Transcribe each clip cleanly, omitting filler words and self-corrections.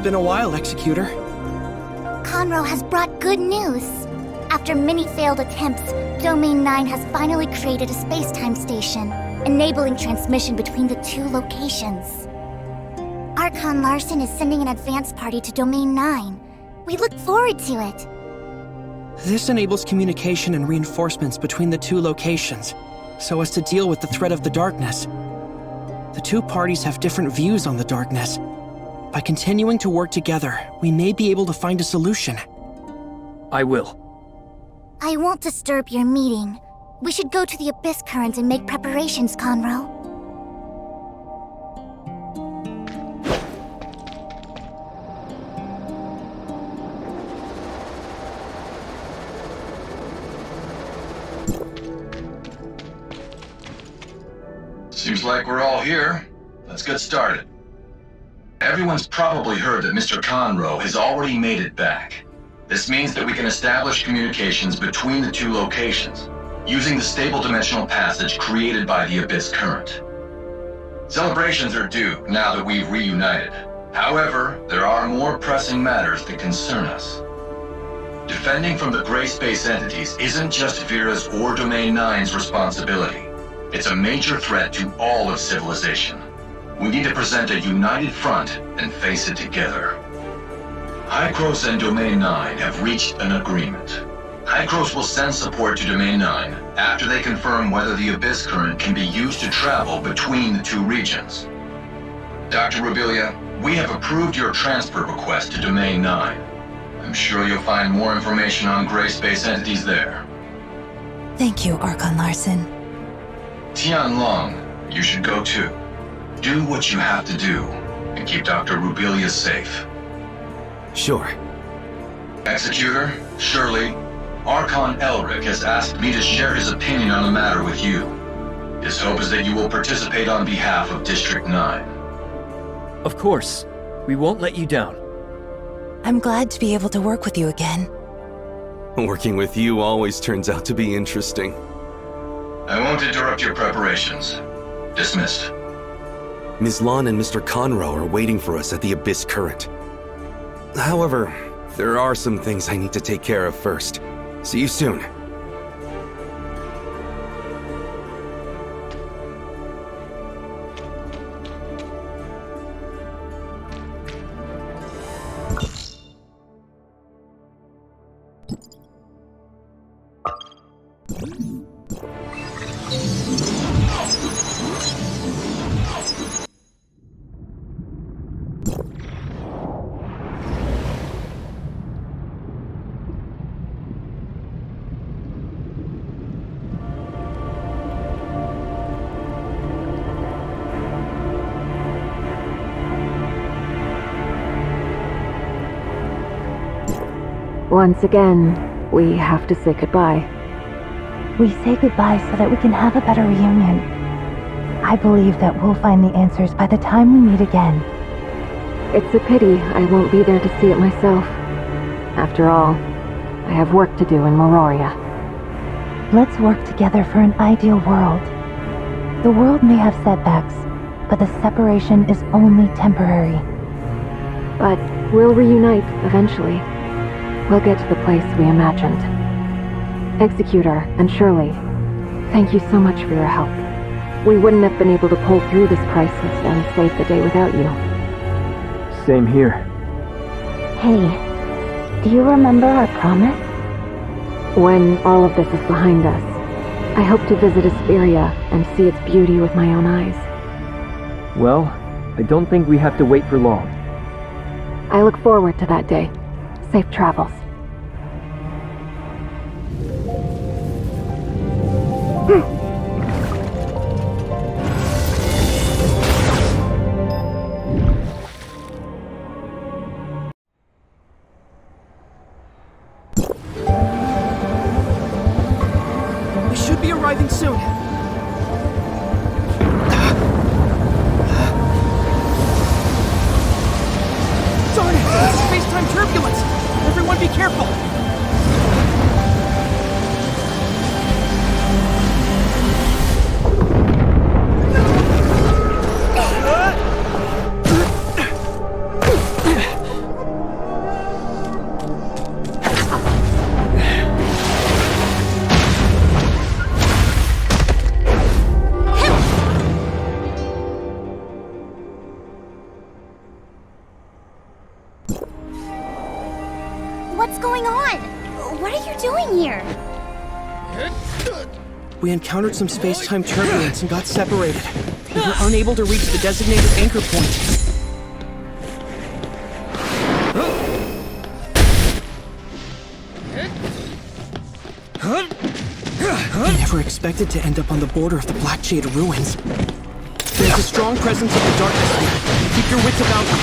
been a while, Executor. Conroe has brought good news. After many failed attempts, Domain 9 has finally created a space-time station, enabling transmission between the two locations. Archon Larson is sending an advance party to Domain 9. We look forward to it. This enables communication and reinforcements between the two locations, so as to deal with the threat of the darkness. The two parties have different views on the darkness. By continuing to work together, we may be able to find a solution. I will. I won't disturb your meeting. We should go to the Abyss Current and make preparations, Conroe. Seems like we're all here. Let's get started. Everyone's probably heard that Mr. Conroe has already made it back. This means that we can establish communications between the two locations, using the stable dimensional passage created by the Abyss Current. Celebrations are due now that we've reunited. However, there are more pressing matters that concern us. Defending from the gray space entities isn't just Vera's or Domain 9's responsibility. It's a major threat to all of civilization. We need to present a united front and face it together. Hykros and Domain 9 have reached an agreement. Hykros will send support to Domain 9 after they confirm whether the Abyss Current can be used to travel between the two regions. Dr. Rubilia, we have approved your transfer request to Domain 9. I'm sure you'll find more information on gray space entities there. Thank you, Archon Larson. Tianlong, you should go too. Do what you have to do, and keep Dr. Rubilia safe. Sure. Executor, Shirley, Archon Elric has asked me to share his opinion on the matter with you. His hope is that you will participate on behalf of District 9. Of course. We won't let you down. I'm glad to be able to work with you again. Working with you always turns out to be interesting. I won't interrupt your preparations. Dismissed. Ms. Lon and Mr. Conroe are waiting for us at the Abyss Current. However, there are some things I need to take care of first. See you soon. Once again, we have to say goodbye. We say goodbye so that we can have a better reunion. I believe that we'll find the answers by the time we meet again. It's a pity I won't be there to see it myself. After all, I have work to do in Mororia. Let's work together for an ideal world. The world may have setbacks, but the separation is only temporary. But we'll reunite eventually. We'll get to the place we imagined. Executor and Shirley, thank you so much for your help. We wouldn't have been able to pull through this crisis and save the day without you. Same here. Hey, do you remember our promise? When all of this is behind us, I hope to visit Asperia and see its beauty with my own eyes. Well, I don't think we have to wait for long. I look forward to that day. Safe travels. We should be arriving soon. Darn it! It's space-time turbulence! Everyone be careful! We encountered some space-time turbulence and got separated. We were unable to reach the designated anchor point. I never expected to end up on the border of the Black Jade ruins. There's a strong presence of the darkness here. Keep your wits about you.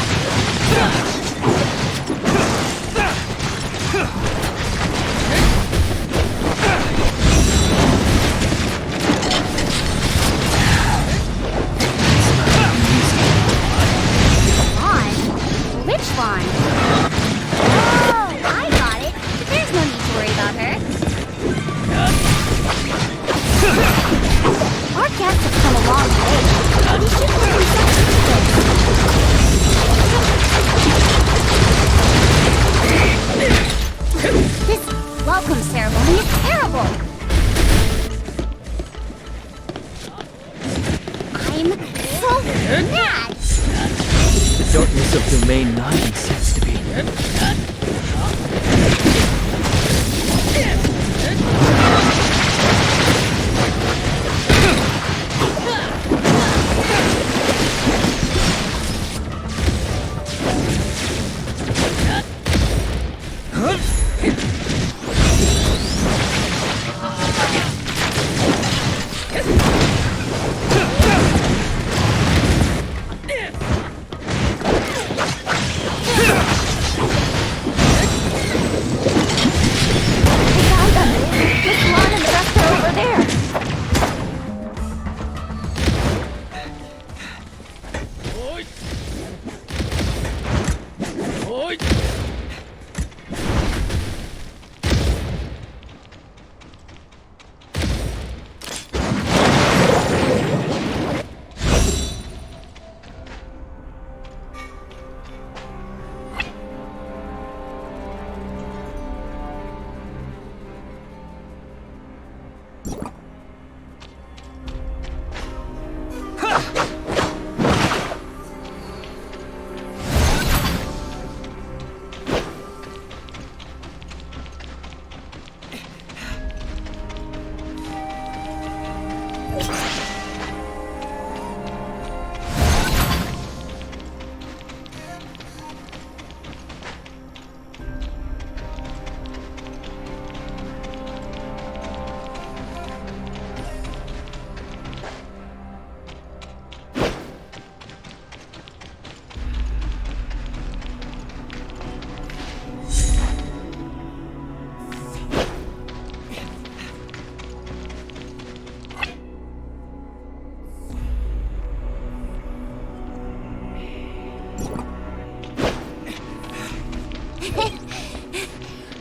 Darkness of Domain 9 seems to be.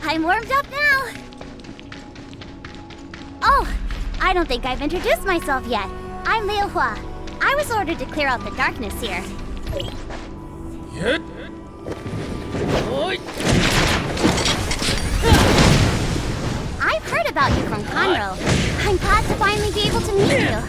I'm warmed up now. Oh, I don't think I've introduced myself yet. I'm Liu Hua. I was ordered to clear out the darkness here. I've heard about you from Conroe. I'm glad to finally be able to meet you.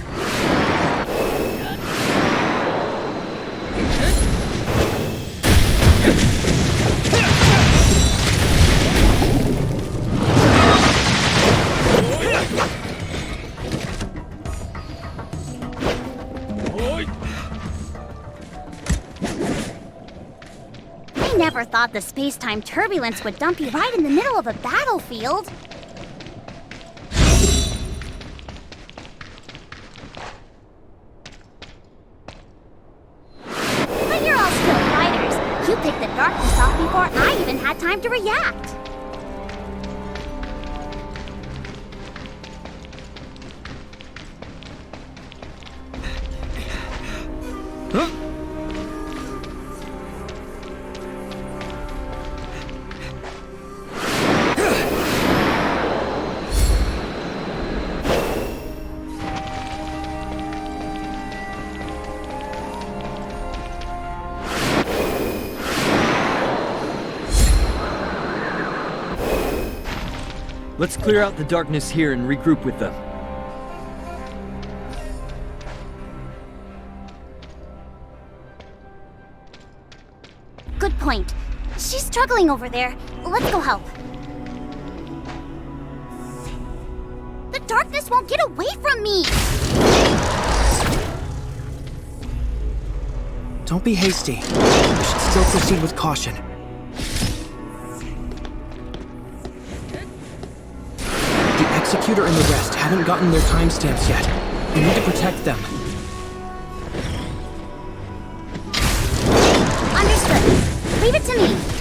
I never thought the space-time turbulence would dump you right in the middle of a battlefield. But you're all still fighters. You picked the darkness off before I even had time to react. Let's clear out the darkness here and regroup with them. Good point. She's struggling over there. Let's go help. The darkness just won't get away from me! Don't be hasty. We should still proceed with caution. The Executor and the rest haven't gotten their timestamps yet. We need to protect them. Understood. Leave it to me.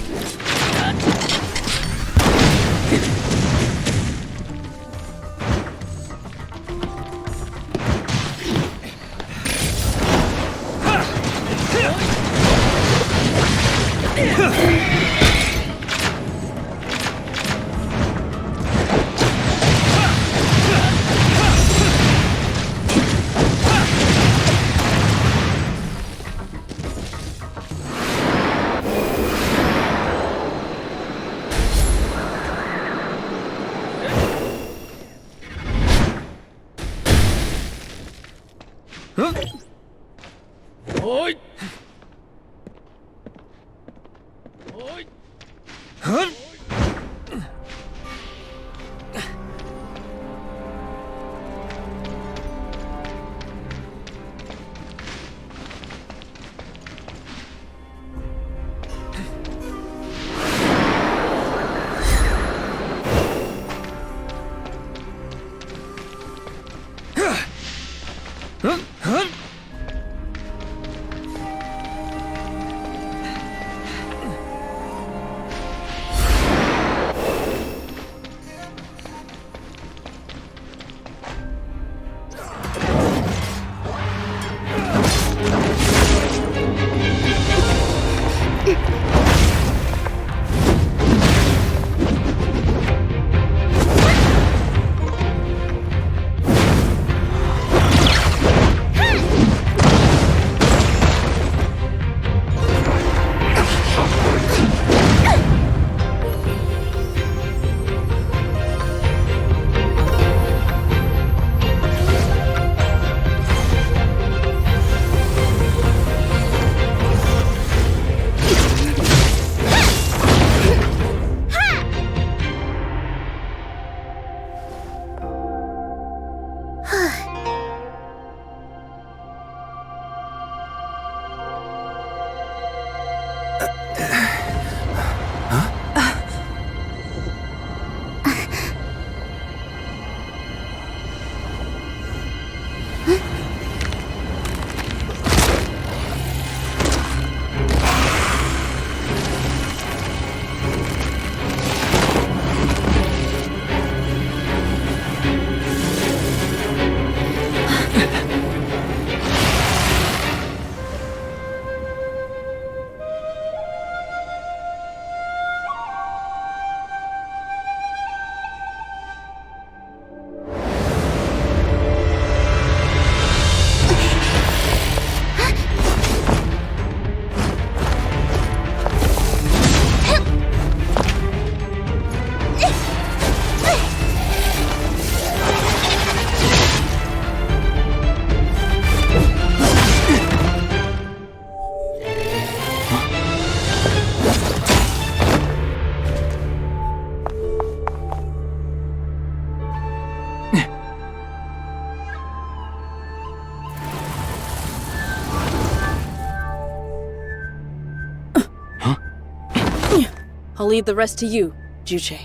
I'll leave the rest to you, Juche.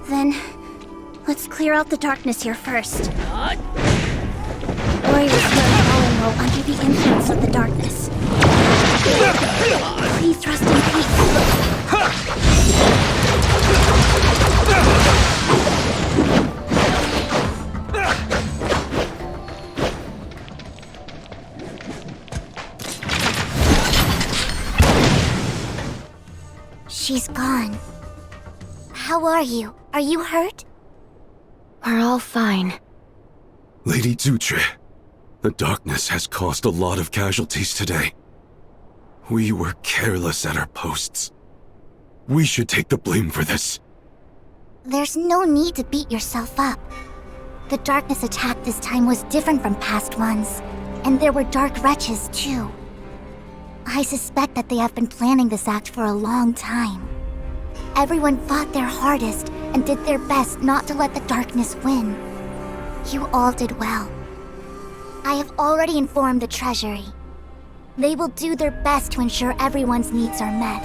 Then, let's clear out the darkness here first. Warriors here are falling low under the influence of the darkness. Please trust in She's gone. How are you? Are you hurt? We're all fine. Lady Zuche, the darkness has caused a lot of casualties today. We were careless at our posts. We should take the blame for this. There's no need to beat yourself up. The darkness attack this time was different from past ones, and there were dark wretches too. I suspect that they have been planning this act for a long time. Everyone fought their hardest and did their best not to let the darkness win. You all did well. I have already informed the Treasury. They will do their best to ensure everyone's needs are met.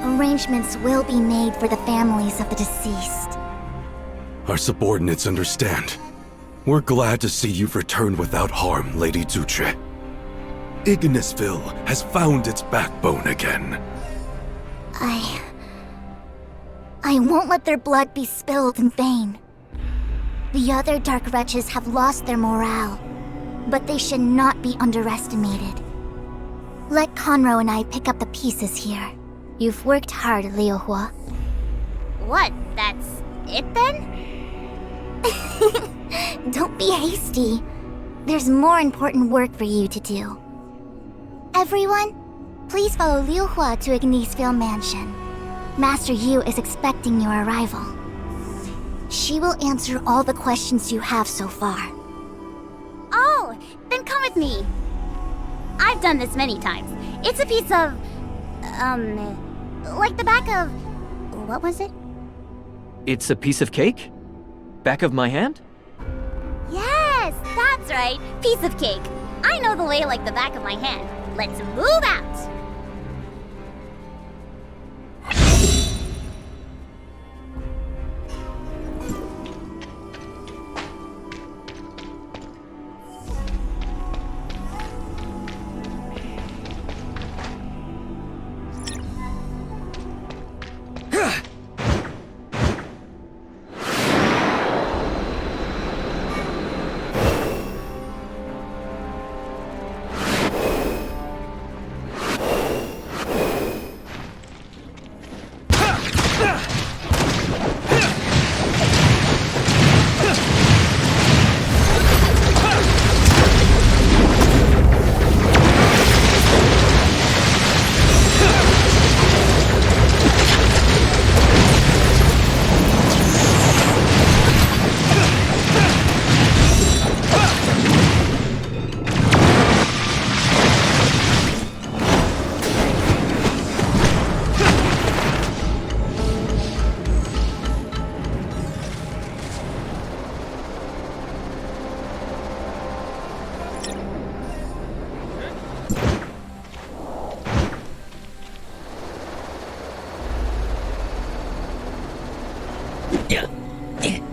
Arrangements will be made for the families of the deceased. Our subordinates understand. We're glad to see you've returned without harm, Lady Zutre. Ignisville has found its backbone again. I won't let their blood be spilled in vain. The other dark wretches have lost their morale, but they should not be underestimated. Let Conroe and I pick up the pieces here. You've worked hard, Liu Hua. What? That's it then? Don't be hasty. There's more important work for you to do. Everyone, please follow Liu Hua to Ignisville Mansion. Master Yu is expecting your arrival. She will answer all the questions you have so far. Oh, then come with me. I've done this many times. It's a piece of... like the back of... what was it? It's a piece of cake? Back of my hand? Yes, that's right. Piece of cake. I know the lay like the back of my hand. Let's move out!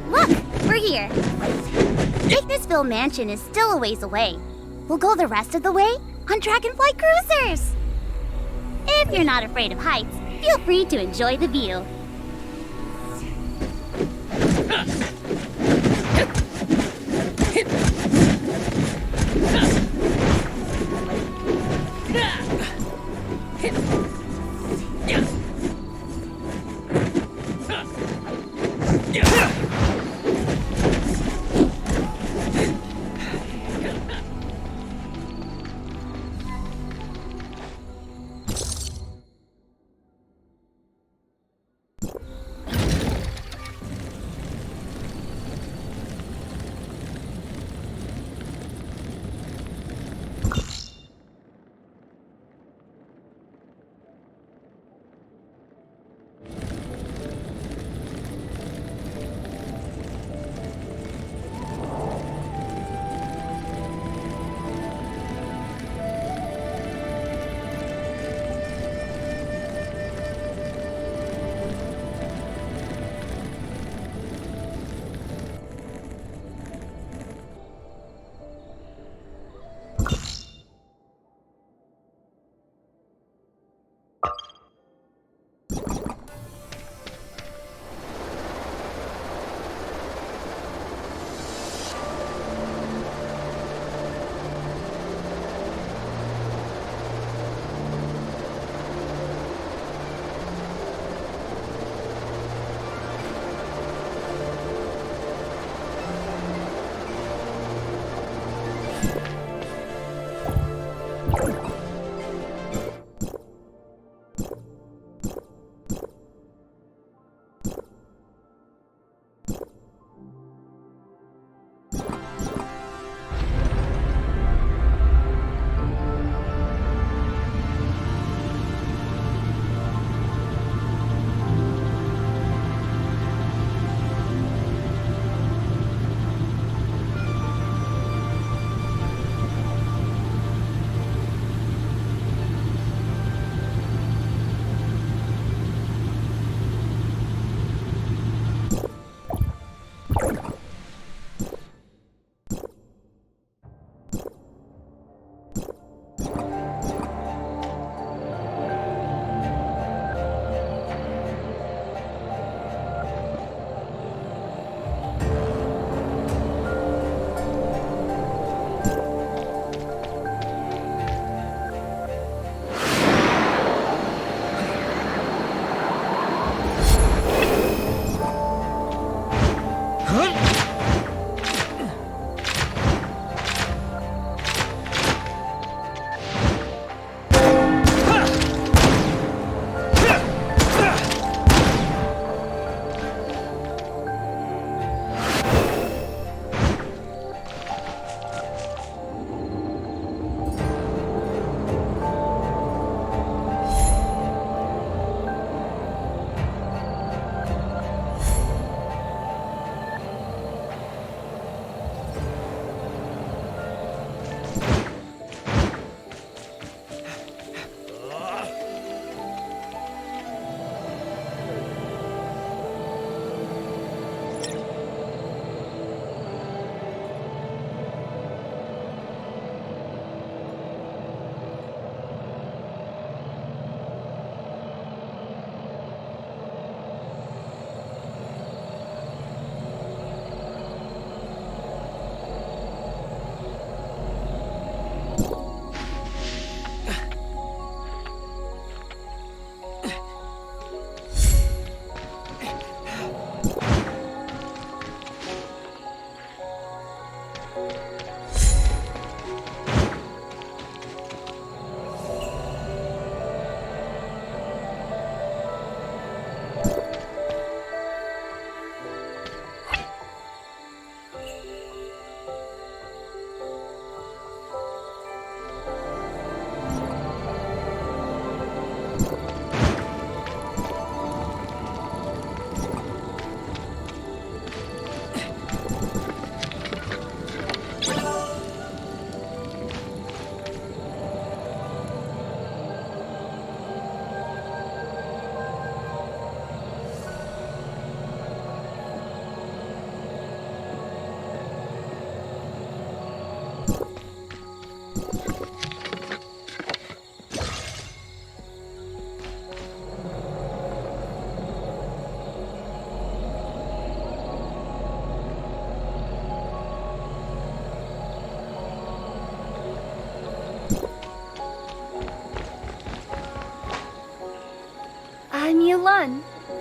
Look, we're here. Ignisville Mansion is still a ways away. We'll go the rest of the way on Dragonfly Cruisers. If you're not afraid of heights, feel free to enjoy the view.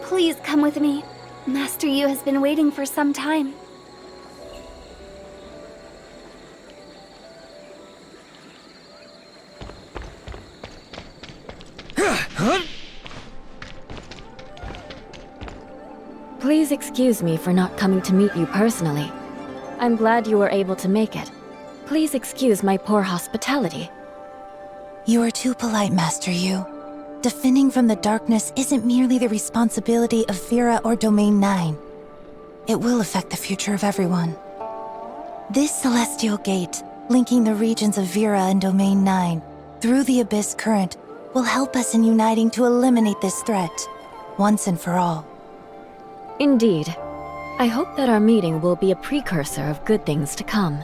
Please come with me. Master Yu has been waiting for some time. Please excuse me for not coming to meet you personally. I'm glad you were able to make it. Please excuse my poor hospitality. You are too polite, Master Yu. Defending from the darkness isn't merely the responsibility of Vera or Domain 9. It will affect the future of everyone. This celestial gate, linking the regions of Vera and Domain 9 through the Abyss Current, will help us in uniting to eliminate this threat, once and for all. Indeed. I hope that our meeting will be a precursor of good things to come.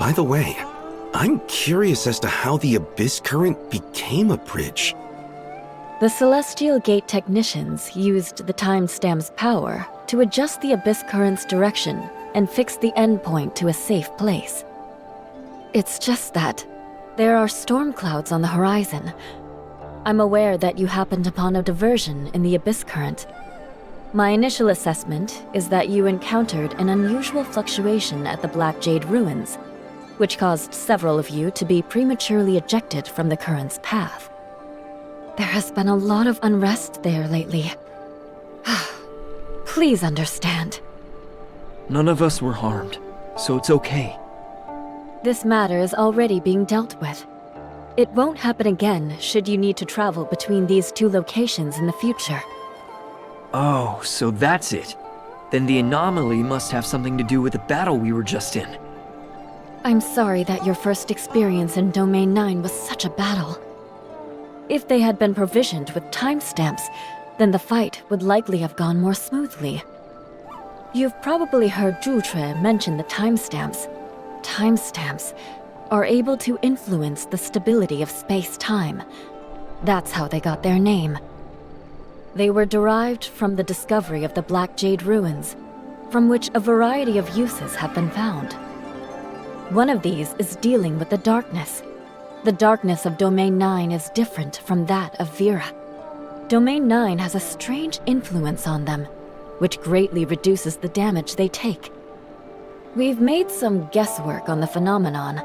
By the way, I'm curious as to how the Abyss Current became a bridge. The Celestial Gate technicians used the timestamp's power to adjust the Abyss Current's direction and fix the endpoint to a safe place. It's just that there are storm clouds on the horizon. I'm aware that you happened upon a diversion in the Abyss Current. My initial assessment is that you encountered an unusual fluctuation at the Black Jade Ruins, which caused several of you to be prematurely ejected from the current's path. There has been a lot of unrest there lately. Please understand. None of us were harmed, so it's okay. This matter is already being dealt with. It won't happen again should you need to travel between these two locations in the future. Oh, so that's it. Then the anomaly must have something to do with the battle we were just in. I'm sorry that your first experience in Domain 9 was such a battle. If they had been provisioned with timestamps, then the fight would likely have gone more smoothly. You've probably heard Zhutre mention the timestamps. Timestamps are able to influence the stability of space-time. That's how they got their name. They were derived from the discovery of the Black Jade Ruins, from which a variety of uses have been found. One of these is dealing with the darkness. The darkness of Domain 9 is different from that of Vera. Domain 9 has a strange influence on them, which greatly reduces the damage they take. We've made some guesswork on the phenomenon.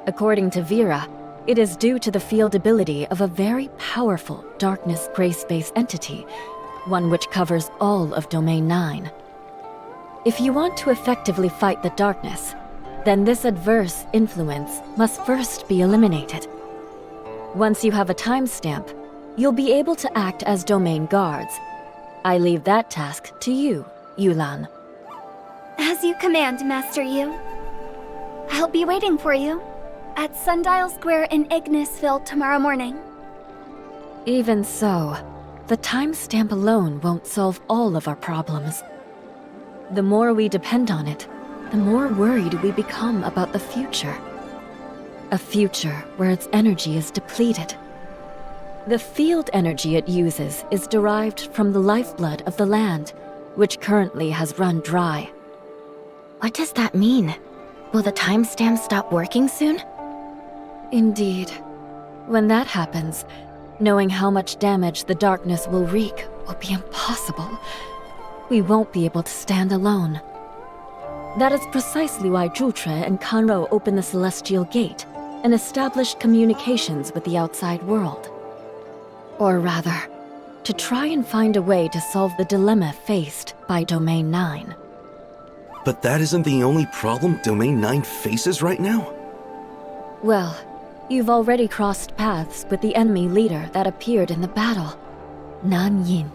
According to Vera, it is due to the field ability of a very powerful darkness gray space entity, one which covers all of Domain 9. If you want to effectively fight the darkness, then this adverse influence must first be eliminated. Once you have a timestamp, you'll be able to act as domain guards. I leave that task to you, Yulan. As you command, Master Yu. I'll be waiting for you at Sundial Square in Ignisville tomorrow morning. Even so, the timestamp alone won't solve all of our problems. The more we depend on it, the more worried we become about the future. A future where its energy is depleted. The field energy it uses is derived from the lifeblood of the land, which currently has run dry. What does that mean? Will the timestamp stop working soon? Indeed. When that happens, knowing how much damage the darkness will wreak will be impossible. We won't be able to stand alone. That is precisely why Zhutre and Kanro opened the Celestial Gate and established communications with the outside world. Or rather, to try and find a way to solve the dilemma faced by Domain 9. But that isn't the only problem Domain 9 faces right now? Well, you've already crossed paths with the enemy leader that appeared in the battle, Nan Yin.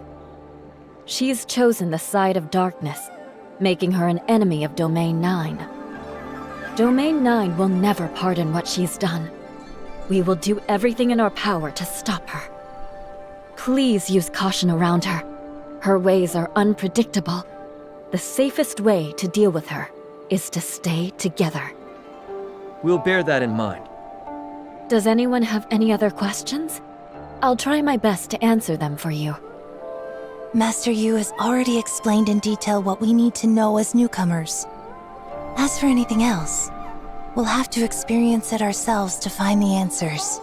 She's chosen the side of darkness, making her an enemy of Domain 9. Domain 9 will never pardon what she's done. We will do everything in our power to stop her. Please use caution around her. Her ways are unpredictable. The safest way to deal with her is to stay together. We'll bear that in mind. Does anyone have any other questions? I'll try my best to answer them for you. Master Yu has already explained in detail what we need to know as newcomers. As for anything else, we'll have to experience it ourselves to find the answers.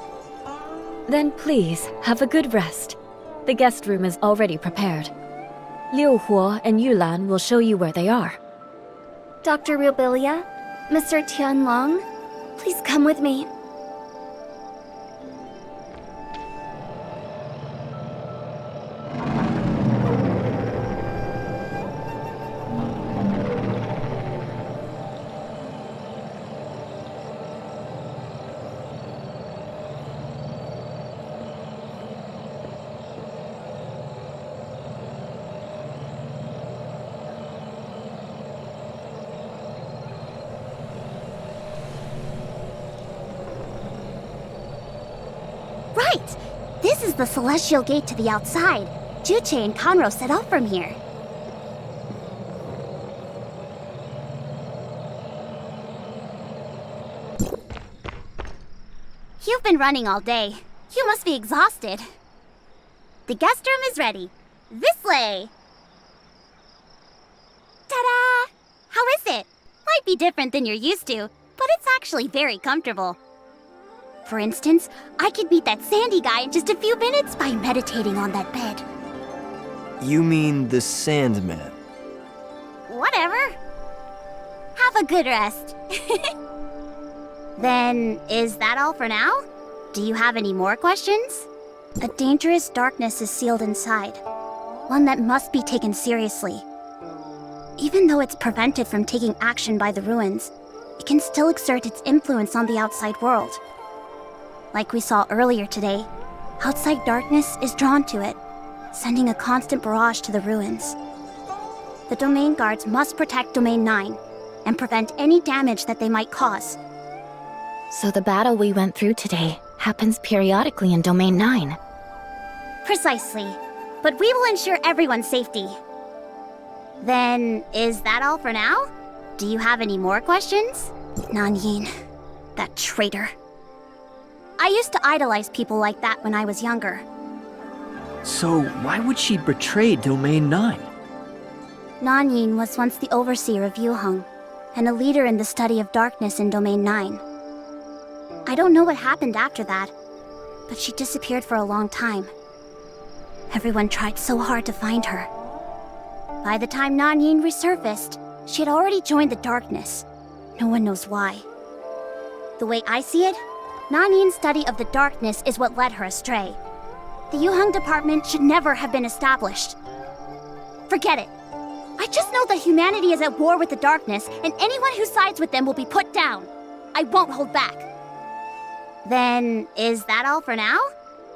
Then please, have a good rest. The guest room is already prepared. Liu Huo and Yulan will show you where they are. Dr. Rubilia, Mr. Tianlong, please come with me. Right! This is the celestial gate to the outside. Juche and Conroe set off from here. You've been running all day. You must be exhausted. The guest room is ready. This way! Ta-da! How is it? Might be different than you're used to, but it's actually very comfortable. For instance, I could beat that Sandy guy in just a few minutes by meditating on that bed. You mean the Sandman? Whatever. Have a good rest. Then, is that all for now? Do you have any more questions? A dangerous darkness is sealed inside. One that must be taken seriously. Even though it's prevented from taking action by the ruins, it can still exert its influence on the outside world. Like we saw earlier today, outside darkness is drawn to it, sending a constant barrage to the ruins. The domain guards must protect Domain 9 and prevent any damage that they might cause. So the battle we went through today happens periodically in Domain 9. Precisely. But we will ensure everyone's safety. Then, is that all for now? Do you have any more questions? Nanyin, that traitor. I used to idolize people like that when I was younger. So why would she betray Domain 9? Nanyin was once the overseer of Yuheng, and a leader in the study of darkness in Domain 9. I don't know what happened after that, but she disappeared for a long time. Everyone tried so hard to find her. By the time Nanyin resurfaced, she had already joined the darkness. No one knows why. The way I see it, Nanyin's study of the darkness is what led her astray. The Yuheng department should never have been established. Forget it. I just know that humanity is at war with the darkness, and anyone who sides with them will be put down. I won't hold back. Then, is that all for now?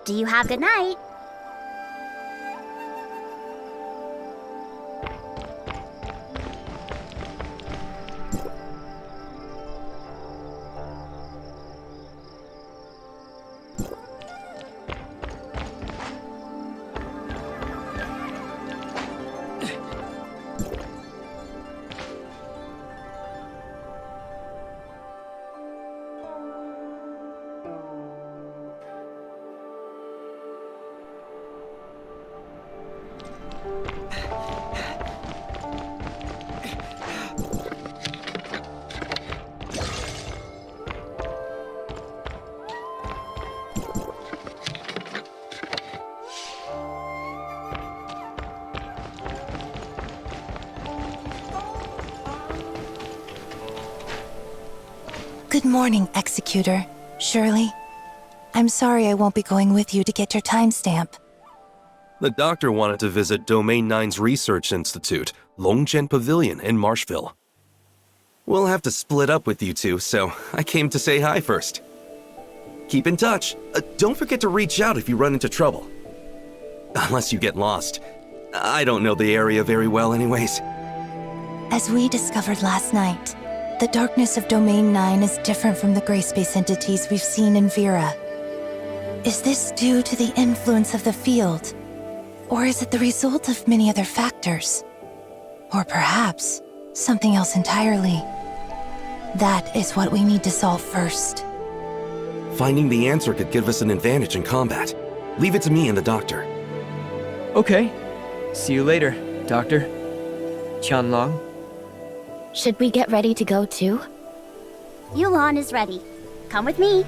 Do you have good night? Good morning, Executor. Shirley. I'm sorry I won't be going with you to get your timestamp. The doctor wanted to visit Domain 9's Research Institute, Longjian Pavilion in Marshville. We'll have to split up with you two, so I came to say hi first. Keep in touch. Don't forget to reach out if you run into trouble. Unless you get lost. I don't know the area very well anyways. As we discovered last night, the darkness of Domain 9 is different from the gray space entities we've seen in Vera. Is this due to the influence of the field? Or is it the result of many other factors? Or perhaps something else entirely? That is what we need to solve first. Finding the answer could give us an advantage in combat. Leave it to me and the doctor. Okay. See you later, Doctor. Tianlong. Should we get ready to go too? Yulan is ready. Come with me.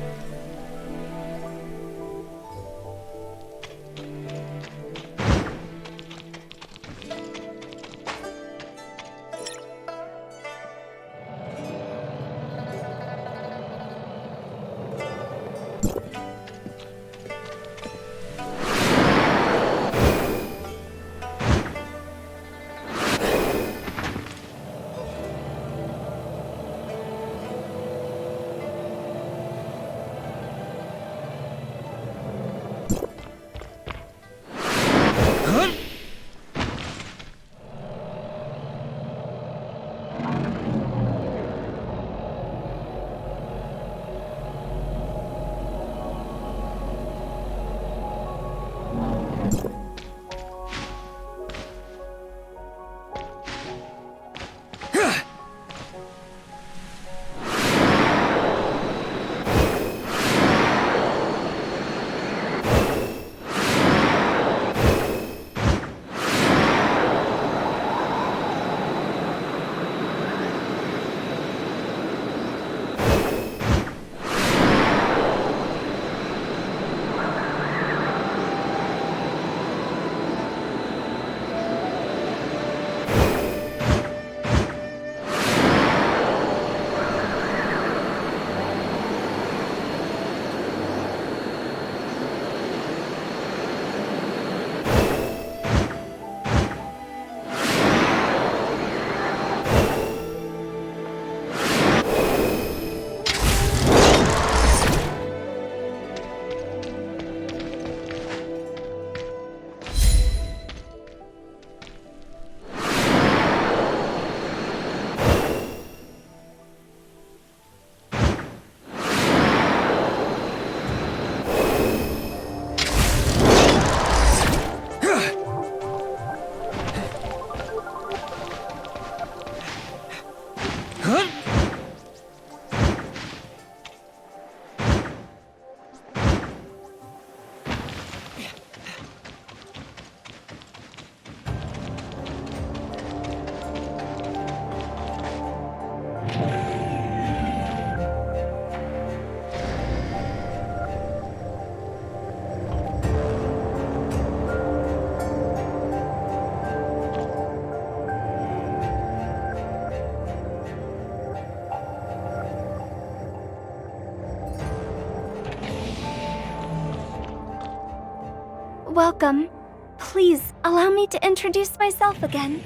welcome. Please, allow me to introduce myself again.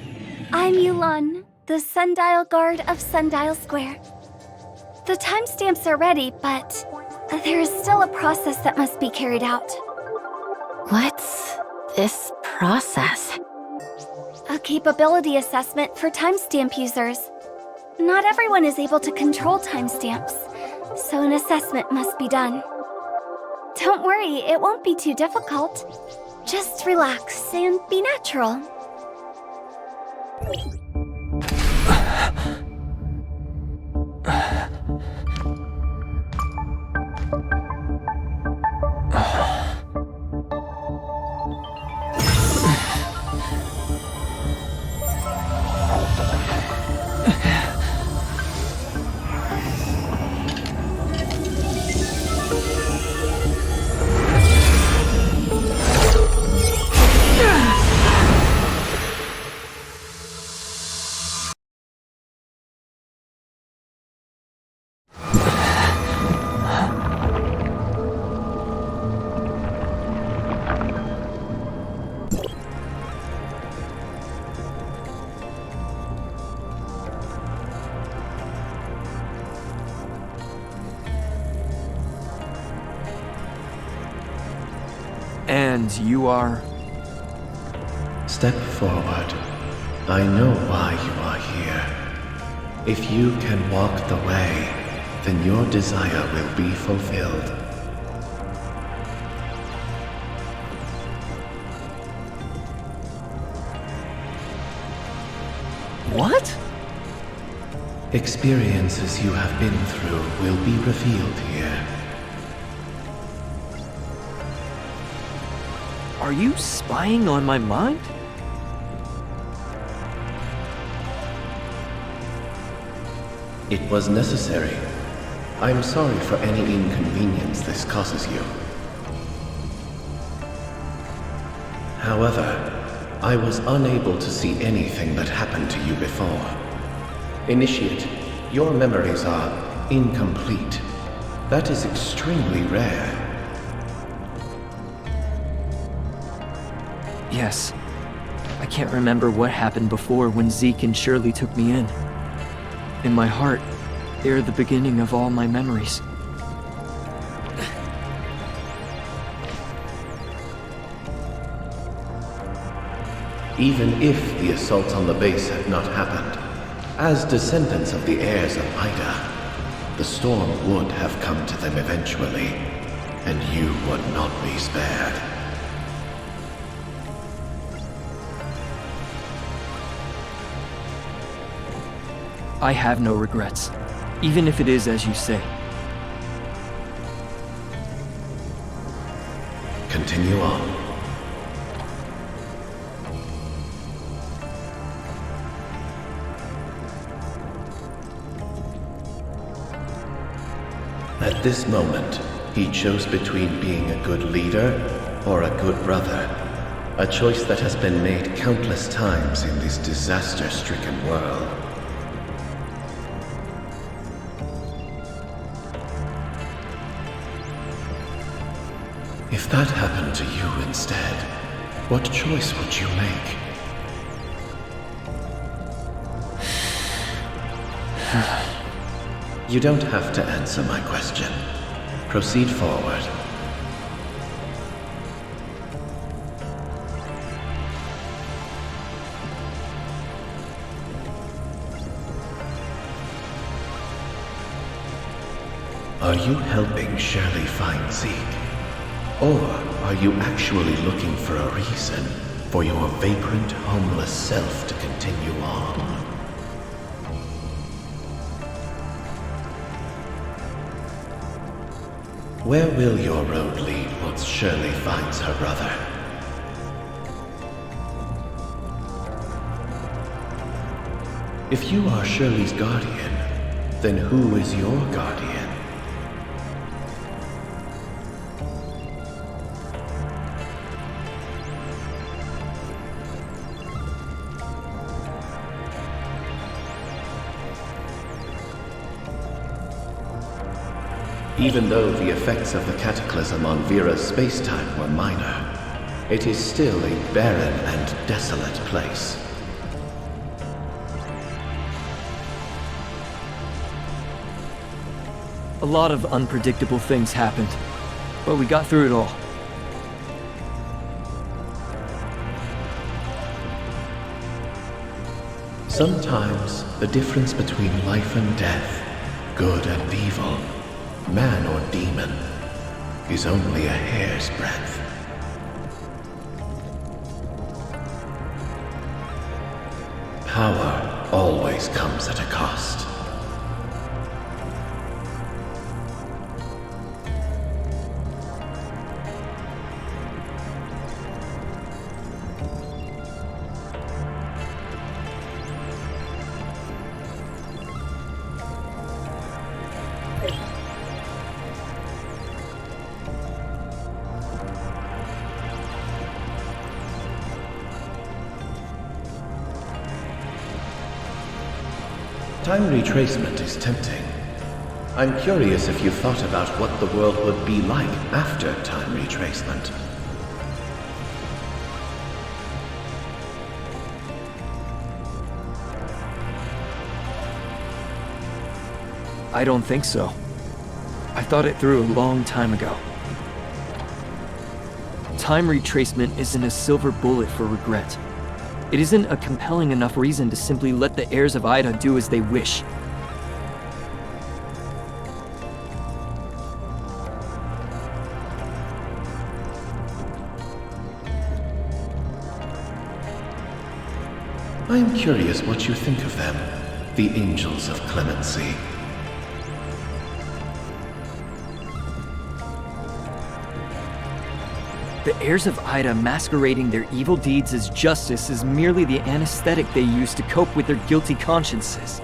I'm Yulan, the Sundial Guard of Sundial Square. The timestamps are ready, but there is still a process that must be carried out. What's this process? A capability assessment for timestamp users. Not everyone is able to control timestamps, so an assessment must be done. Don't worry, it won't be too difficult. Just relax and be natural. And you are? Step forward. I know why you are here. If you can walk the way, then your desire will be fulfilled. What? Experiences you have been through will be revealed here. Are you spying on my mind? It was necessary. I'm sorry for any inconvenience this causes you. However, I was unable to see anything that happened to you before. Initiate, your memories are incomplete. That is extremely rare. Yes. I can't remember what happened before when Zeke and Shirley took me in. In my heart, they're the beginning of all my memories. Even if the assault on the base had not happened, as descendants of the heirs of Ida, the storm would have come to them eventually, and you would not be spared. I have no regrets, even if it is as you say. Continue on. At this moment, he chose between being a good leader or a good brother. A choice that has been made countless times in this disaster-stricken world. If that happened to you instead, what choice would you make? You don't have to answer my question. Proceed forward. Are you helping Shirley find Zeke? Or are you actually looking for a reason for your vagrant, homeless self to continue on? Where will your road lead once Shirley finds her brother? If you are Shirley's guardian, then who is your guardian? Even though the effects of the cataclysm on Vera's spacetime were minor, it is still a barren and desolate place. A lot of unpredictable things happened, but we got through it all. Sometimes the difference between life and death, good and evil, man or demon, is only a hair's breadth. Power always comes at a cost. Time retracement is tempting. I'm curious if you've thought about what the world would be like after time retracement. I don't think so. I thought it through a long time ago. Time retracement isn't a silver bullet for regret. It isn't a compelling enough reason to simply let the heirs of Ida do as they wish. I am curious what you think of them, the Angels of Clemency. The heirs of Ida masquerading their evil deeds as justice is merely the anesthetic they use to cope with their guilty consciences.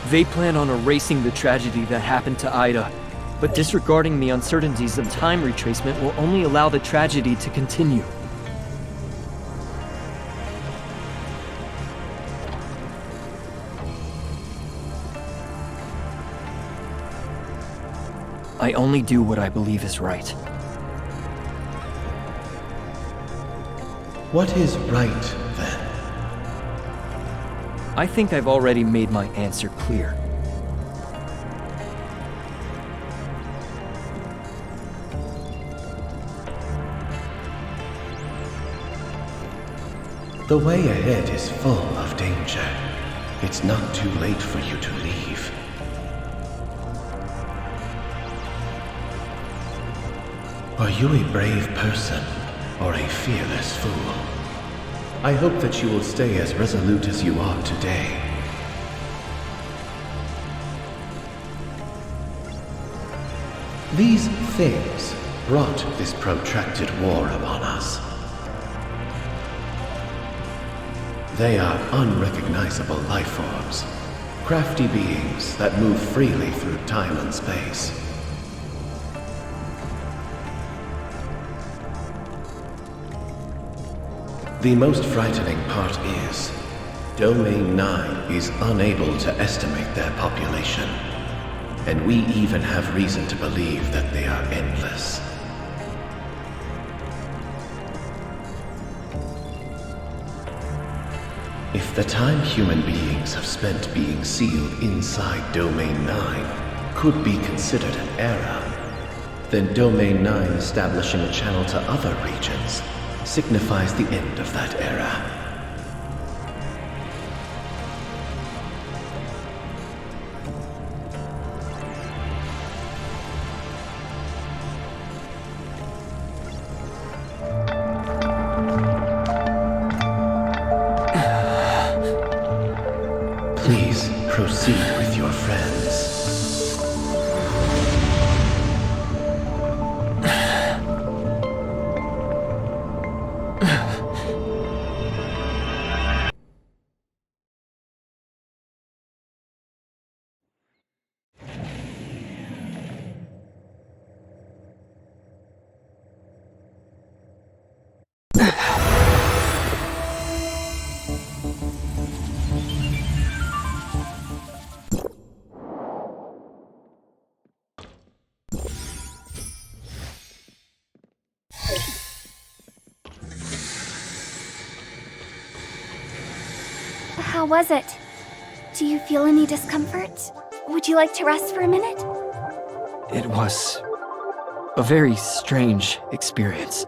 They plan on erasing the tragedy that happened to Ida, but disregarding the uncertainties of time retracement will only allow the tragedy to continue. I only do what I believe is right. What is right, then? I think I've already made my answer clear. The way ahead is full of danger. It's not too late for you to leave. Are you a brave person or a fearless fool? I hope that you will stay as resolute as you are today. These things brought this protracted war upon us. They are unrecognizable life forms, crafty beings that move freely through time and space. The most frightening part is, Domain 9 is unable to estimate their population, and we even have reason to believe that they are endless. If the time human beings have spent being sealed inside Domain 9 could be considered an era, then Domain 9 establishing a channel to other regions signifies the end of that era. Please proceed with your friends. How was it? Do you feel any discomfort? Would you like to rest for a minute? It was a very strange experience.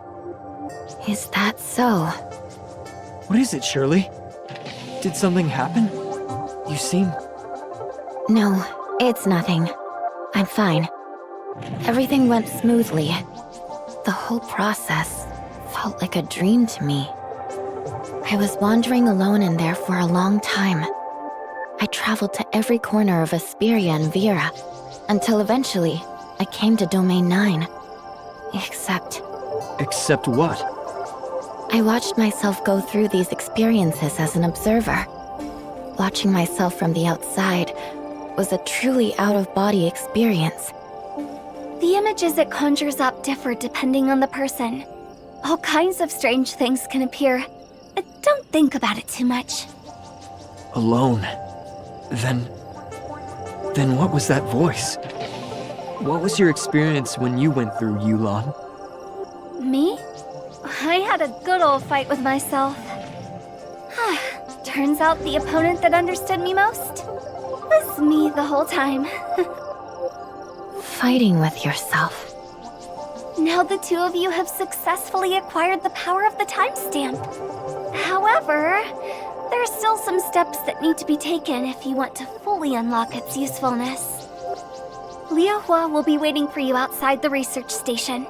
Is that so? What is it, Shirley? Did something happen? You seem... No, it's nothing. I'm fine. Everything went smoothly. The whole process felt like a dream to me. I was wandering alone in there for a long time. I traveled to every corner of Asperia and Vera, until eventually I came to Domain 9. Except what? I watched myself go through these experiences as an observer. Watching myself from the outside was a truly out-of-body experience. The images it conjures up differ depending on the person. All kinds of strange things can appear. Don't think about it too much. Alone. Then what was that voice? What was your experience when you went through Yulan? Me? I had a good old fight with myself. Turns out the opponent that understood me most was me the whole time. Fighting with yourself. Now the two of you have successfully acquired the power of the timestamp. However, there are still some steps that need to be taken if you want to fully unlock its usefulness. Liu Hua will be waiting for you outside the research station.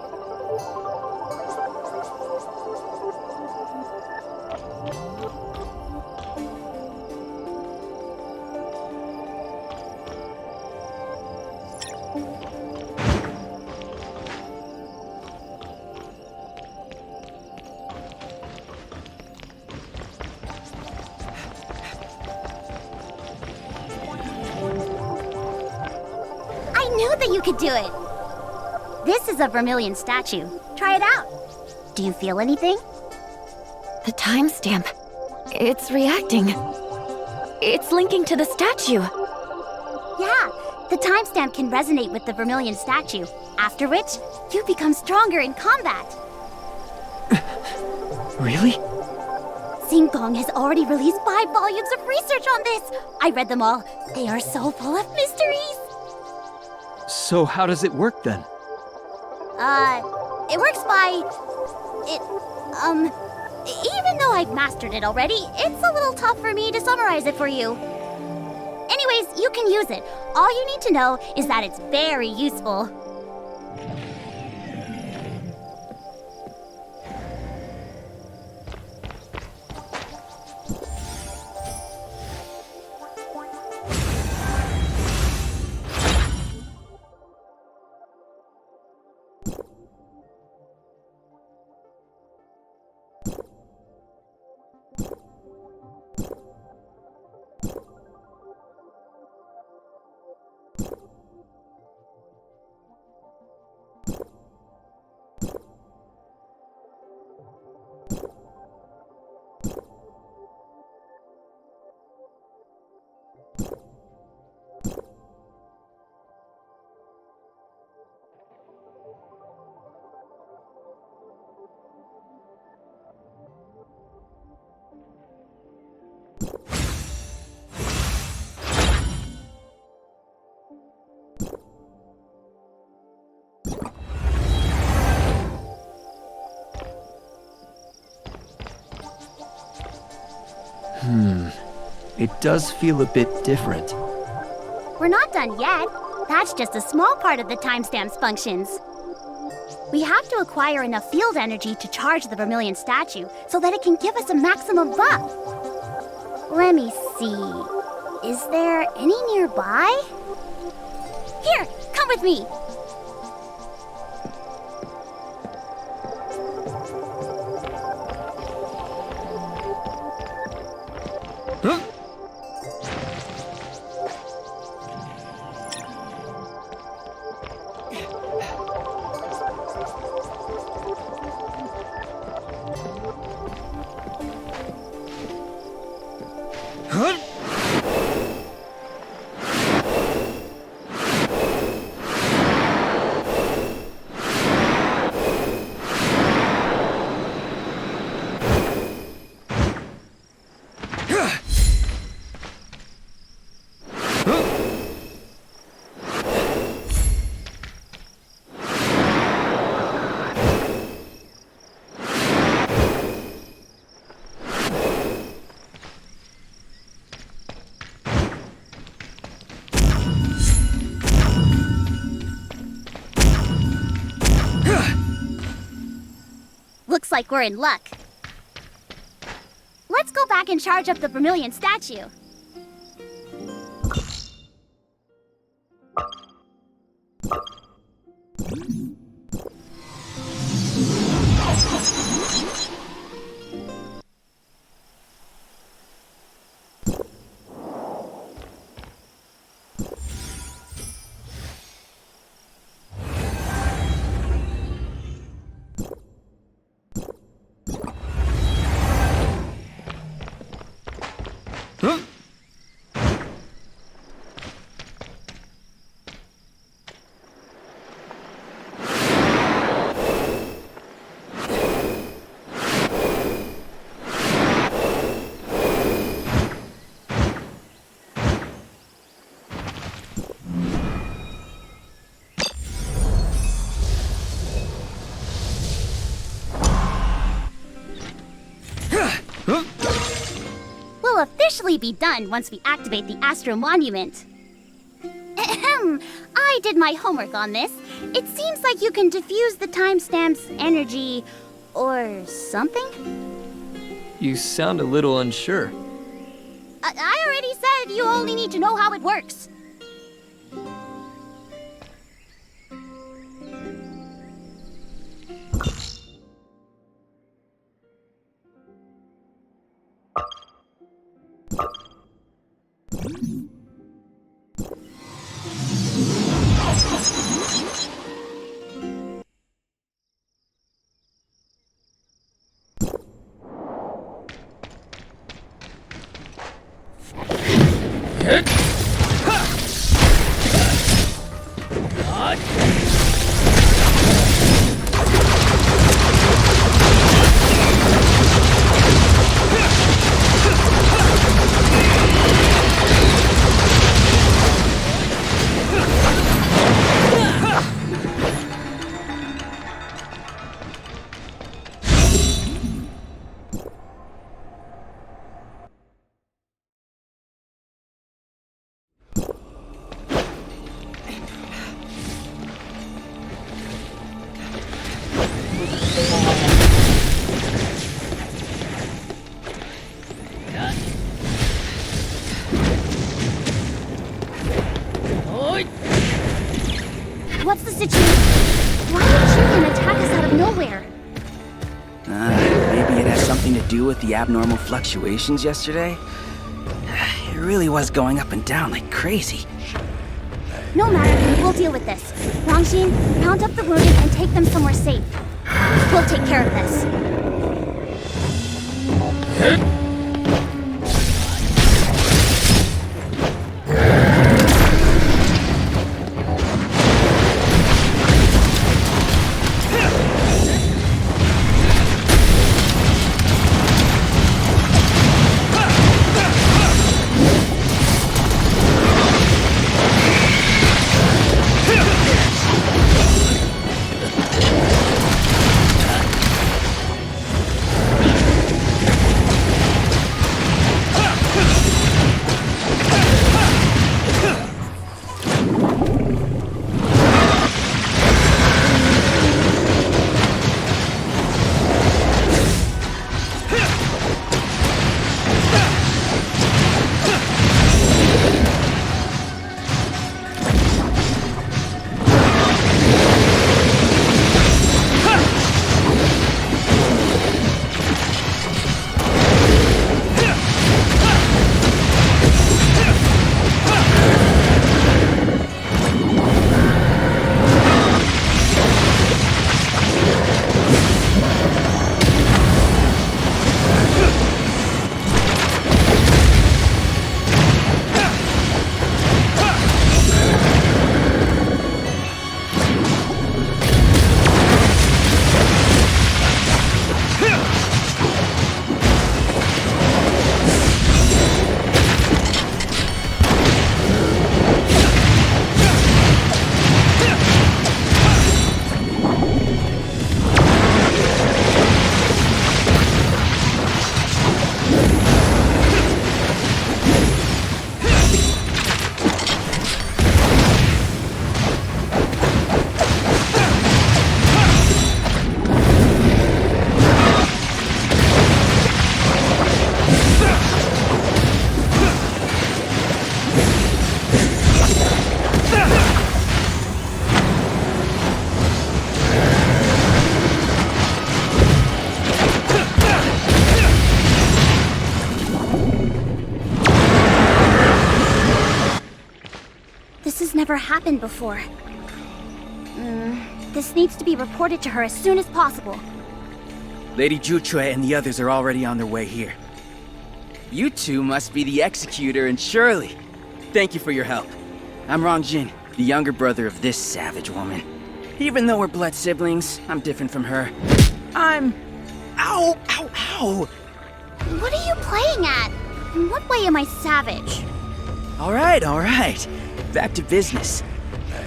You could do it! This is a vermilion statue. Try it out. Do you feel anything? The timestamp. It's reacting. It's linking to the statue. Yeah, the timestamp can resonate with the vermilion statue, after which you become stronger in combat. Really? Xingong has already released 5 volumes of research on this. I read them all. They are so full of mysteries. So how does it work then? It works by... Even though I've mastered it already, it's a little tough for me to summarize it for you. Anyways, you can use it. All you need to know is that it's very useful. It does feel a bit different. We're not done yet. That's just a small part of the timestamp's functions. We have to acquire enough field energy to charge the vermilion statue so that it can give us a maximum buff. Let me see. Is there any nearby? Here, come with me. Huh? Looks like we're in luck. Let's go back and charge up the Vermilion statue. We'll officially be done once we activate the Astro Monument. Ahem. I did my homework on this. It seems like you can diffuse the timestamp's energy or something? You sound a little unsure. I already said you only need to know how it works. What's the situation? Why did Chicken attack us out of nowhere? Maybe it has something to do with the abnormal fluctuations yesterday? It really was going up and down like crazy. No matter, we'll deal with this. Rongxin, round up the wounded and take them somewhere safe. We'll take care of this. never happened before. This needs to be reported to her as soon as possible. Lady Jutre and the others are already on their way here. You two must be the Executor and Shirley. Thank you for your help. I'm Rongjin, the younger brother of this savage woman. Even though we're blood siblings, I'm different from her. Ow! Ow! Ow! What are you playing at? In what way am I savage? Alright. Back to business.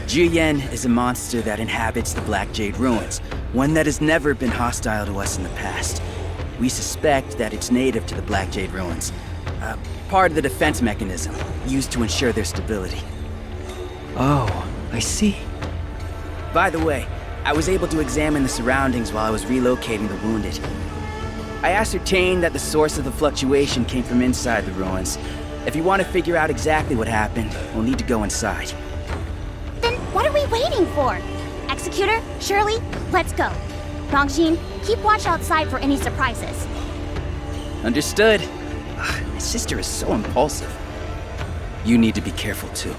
Juyen is a monster that inhabits the Black Jade Ruins, one that has never been hostile to us in the past. We suspect that it's native to the Black Jade Ruins, part of the defense mechanism used to ensure their stability. Oh, I see. By the way, I was able to examine the surroundings while I was relocating the wounded. I ascertained that the source of the fluctuation came from inside the ruins. If you want to figure out exactly what happened, we'll need to go inside. Then what are we waiting for? Executor, Shirley, let's go. Rongjin, keep watch outside for any surprises. Understood. My sister is so impulsive. You need to be careful too.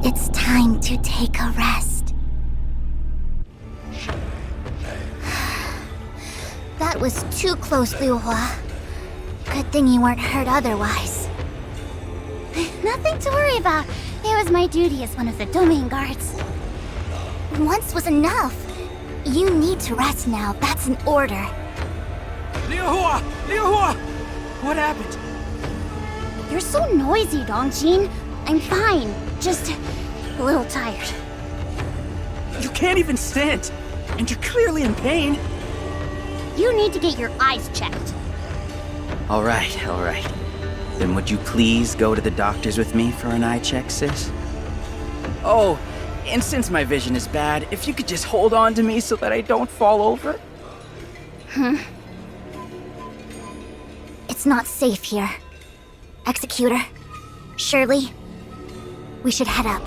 It's time to take a rest. That was too close, Liu Hua. Good thing you weren't hurt otherwise. Nothing to worry about. It was my duty as one of the domain guards. Once was enough. You need to rest now. That's an order. Liu Hua! Liu Hua! What happened? You're so noisy, Rongjin. I'm fine. Just a little tired. You can't even stand, and you're clearly in pain. You need to get your eyes checked. All right. Then would you please go to the doctors with me for an eye check, sis? Oh, and since my vision is bad, if you could just hold on to me so that I don't fall over. It's not safe here. Executor, Shirley, we should head up.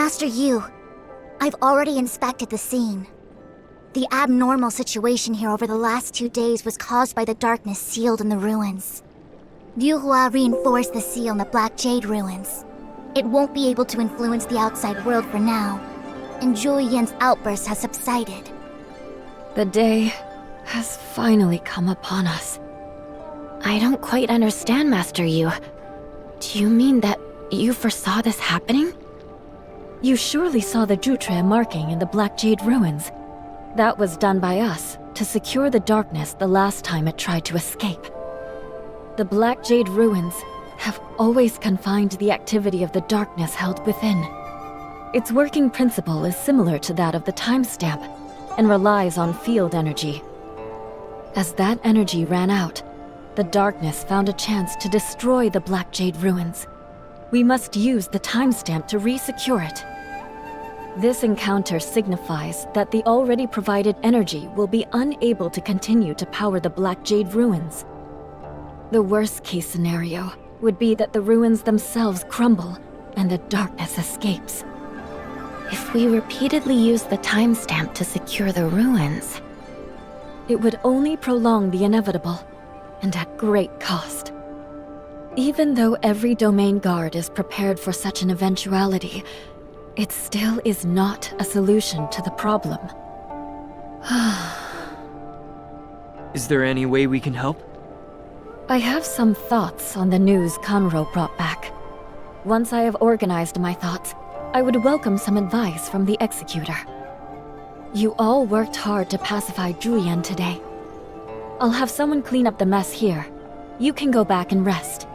Master Yu, I've already inspected the scene. The abnormal situation here over the last 2 days was caused by the darkness sealed in the ruins. Liu Hua reinforced the seal in the Black Jade ruins. It won't be able to influence the outside world for now, and Zhou Yan's outburst has subsided. The day has finally come upon us. I don't quite understand, Master Yu. Do you mean that you foresaw this happening? You surely saw the Jutre marking in the Black Jade ruins. That was done by us to secure the darkness the last time it tried to escape. The Black Jade ruins have always confined the activity of the darkness held within. Its working principle is similar to that of the timestamp and relies on field energy. As that energy ran out, the darkness found a chance to destroy the Black Jade ruins. We must use the timestamp to re-secure it. This encounter signifies that the already provided energy will be unable to continue to power the Black Jade ruins. The worst-case scenario would be that the ruins themselves crumble and the darkness escapes. If we repeatedly use the timestamp to secure the ruins, it would only prolong the inevitable, and at great cost. Even though every domain guard is prepared for such an eventuality, it still is not a solution to the problem. Is there any way we can help? I have some thoughts on the news Conroe brought back. Once I have organized my thoughts, I would welcome some advice from the Executor. You all worked hard to pacify Julian today. I'll have someone clean up the mess here. You can go back and rest.